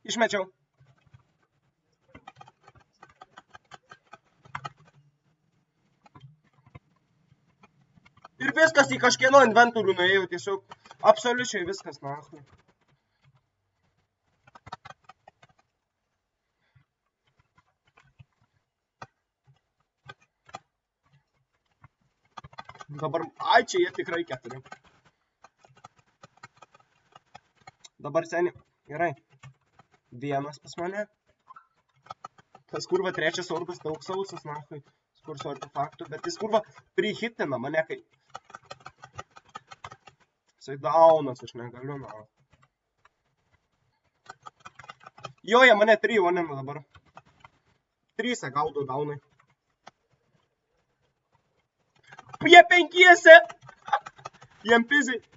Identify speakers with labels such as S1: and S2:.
S1: Išmečiau. Ir viskas į kažkieno inventorių nuėjau, tiesiog absoliučiai viskas, nahui. Dabar, ai, čia jie tikrai 4. Dabar seni, gerai. 1 pas mane. Tas kurva 3 orbas daug sausas, nahui. Skurso artefaktų, bet jis kurva prihitina mane, kai... Jisai daunas, aš negaliu, na. Jo, jie mane 3 onina dabar. 3 gaudo daunai. Jie 5. Jiem piziai.